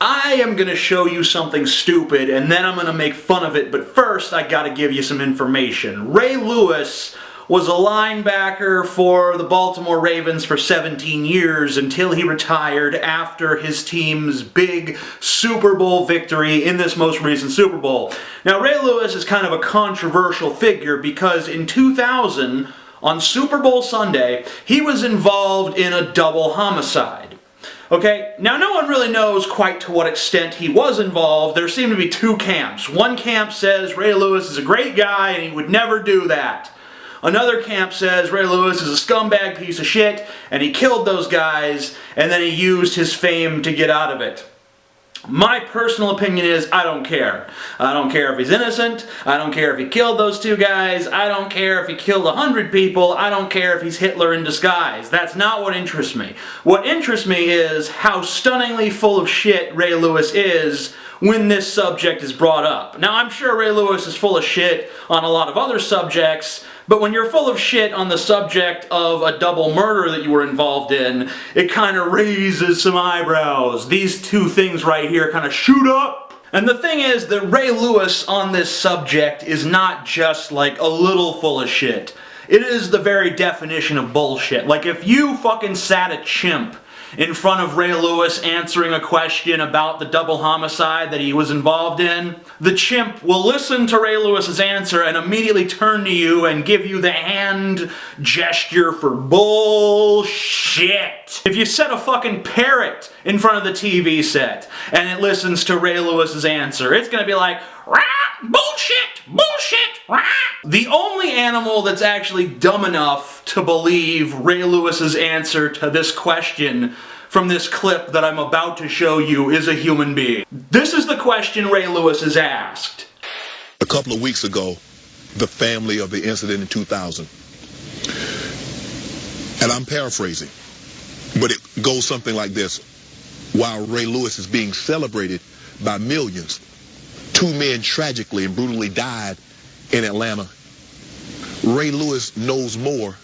I am going to show you something stupid, and then I'm going to make fun of it, but first I got to give you some information. Ray Lewis was a linebacker for the Baltimore Ravens for 17 years until he retired after his team's big Super Bowl victory in this most recent Super Bowl. Now, Ray Lewis is kind of a controversial figure because in 2000, on Super Bowl Sunday, he was involved in a double homicide. Okay, now no one really knows quite to what extent he was involved. There seem to be two camps. One camp says Ray Lewis is a great guy and he would never do that. Another camp says Ray Lewis is a scumbag piece of shit and he killed those guys and then he used his fame to get out of it. My personal opinion is, I don't care. I don't care if he's innocent. I don't care if he killed those two guys. I don't care if he killed 100 people. I don't care if he's Hitler in disguise. That's not what interests me. What interests me is how stunningly full of shit Ray Lewis is when this subject is brought up. Now, I'm sure Ray Lewis is full of shit on a lot of other subjects, but when you're full of shit on the subject of a double murder that you were involved in, it kind of raises some eyebrows. These two things right here kind of shoot up. And the thing is that Ray Lewis on this subject is not just like a little full of shit. It is the very definition of bullshit. Like if you fucking sat a chimp in front of Ray Lewis answering a question about the double homicide that he was involved in, the chimp will listen to Ray Lewis's answer and immediately turn to you and give you the hand gesture for bullshit. If you set a fucking parrot in front of the TV set and it listens to Ray Lewis's answer, it's gonna be like, rah, bullshit, bullshit, rah. The only animal that's actually dumb enough to believe Ray Lewis's answer to this question from this clip that I'm about to show you is a human being. This is the question Ray Lewis is asked. A couple of weeks ago, the family of the incident in 2000, and I'm paraphrasing, but it goes something like this. While Ray Lewis is being celebrated by millions, two men tragically and brutally died in Atlanta. Ray Lewis knows more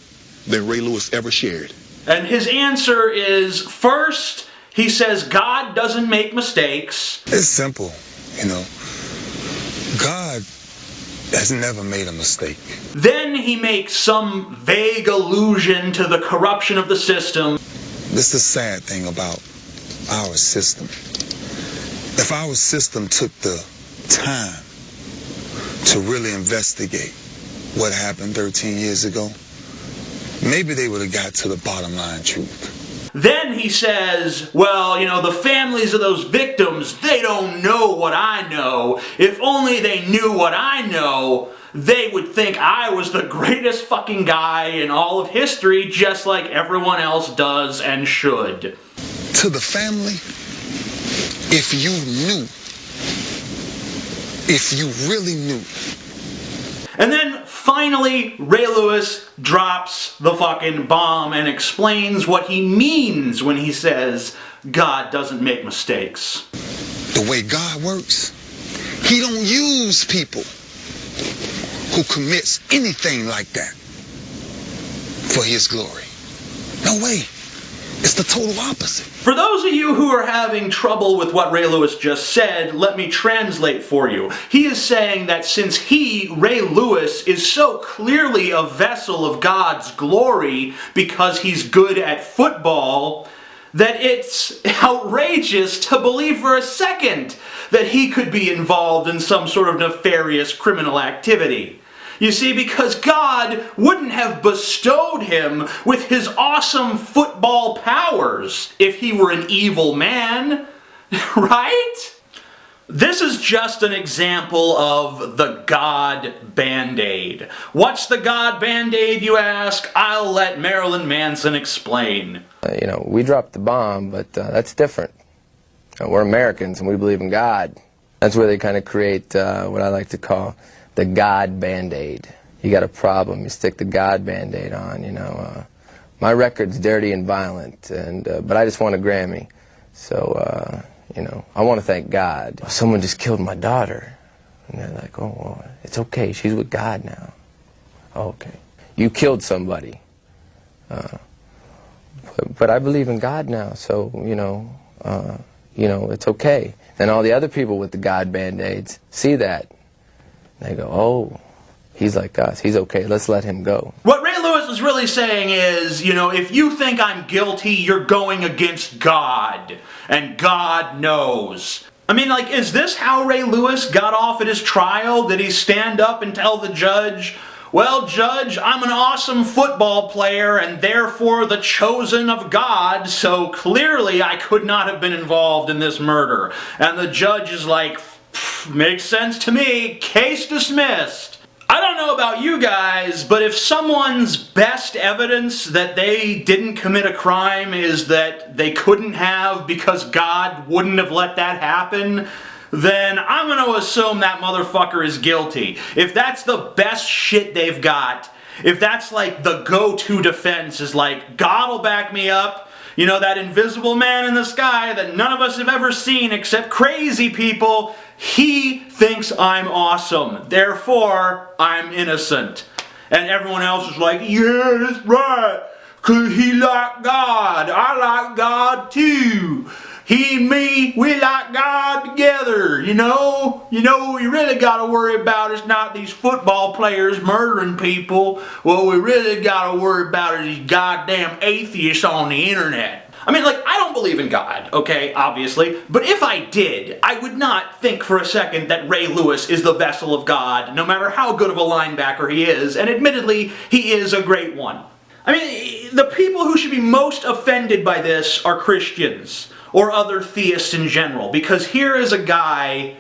than Ray Lewis ever shared. And his answer is, first, he says God doesn't make mistakes. It's simple, you know. God has never made a mistake. Then he makes some vague allusion to the corruption of the system. This is the sad thing about our system. If our system took the time to really investigate what happened 13 years ago, maybe they would have got to the bottom line truth. Then he says, well, you know, the families of those victims, they don't know what I know. If only they knew what I know, they would think I was the greatest fucking guy in all of history, just like everyone else does and should. To the family, if you knew, if you really knew. And then finally, Ray Lewis drops the fucking bomb and explains what he means when he says God doesn't make mistakes. The way God works, he don't use people who commits anything like that for his glory. No way. It's the total opposite. For those of you who are having trouble with what Ray Lewis just said, let me translate for you. He is saying that since he, Ray Lewis, is so clearly a vessel of God's glory because he's good at football, that it's outrageous to believe for a second that he could be involved in some sort of nefarious criminal activity. You see, because God wouldn't have bestowed him with his awesome football powers if he were an evil man, right? This is just an example of the God Band-Aid. What's the God Band-Aid, you ask? I'll let Marilyn Manson explain. You know, we dropped the bomb, but that's different. We're Americans and we believe in God. That's where they kind of create what I like to call the God Band-Aid. You got a problem, you stick the God Band-Aid on, you know. My record's dirty and violent, but I just won a Grammy. So, you know, I want to thank God. Someone just killed my daughter. And they're like, oh, well, it's okay, she's with God now. Oh, okay. You killed somebody. But I believe in God now, so, you know, you know, it's okay. Then all the other people with the God Band-Aids see that. They go, oh, he's like us. He's okay. Let's let him go. What Ray Lewis is really saying is, you know, if you think I'm guilty, you're going against God. And God knows. I mean, like, is this how Ray Lewis got off at his trial? Did he stand up and tell the judge, well, Judge, I'm an awesome football player and therefore the chosen of God, so clearly I could not have been involved in this murder. And the judge is like, makes sense to me, case dismissed. I don't know about you guys, but if someone's best evidence that they didn't commit a crime is that they couldn't have because God wouldn't have let that happen, then I'm going to assume that motherfucker is guilty. If that's the best shit they've got, if that's like the go-to defense is like, God will back me up, you know, that invisible man in the sky that none of us have ever seen except crazy people, he thinks I'm awesome, therefore I'm innocent. And everyone else is like, yeah, that's right, because he like God, I like God too. He and me, we like God together, you know? You know what we really gotta worry about is not these football players murdering people. What we really gotta worry about is these goddamn atheists on the internet. I mean, like, I don't believe in God, okay, obviously, but if I did, I would not think for a second that Ray Lewis is the vessel of God, no matter how good of a linebacker he is, and admittedly, he is a great one. I mean, the people who should be most offended by this are Christians, or other theists in general, because here is a guy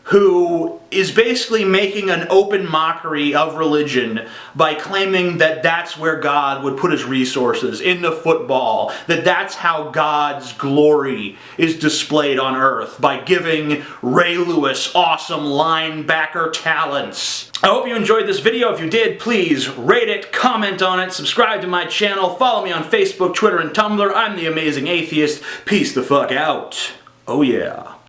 who is basically making an open mockery of religion by claiming that that's where God would put his resources, into football, that that's how God's glory is displayed on earth, by giving Ray Lewis awesome linebacker talents. I hope you enjoyed this video. If you did, please rate it, comment on it, subscribe to my channel, follow me on Facebook, Twitter, and Tumblr. I'm the Amazing Atheist. Peace the fuck out. Oh yeah.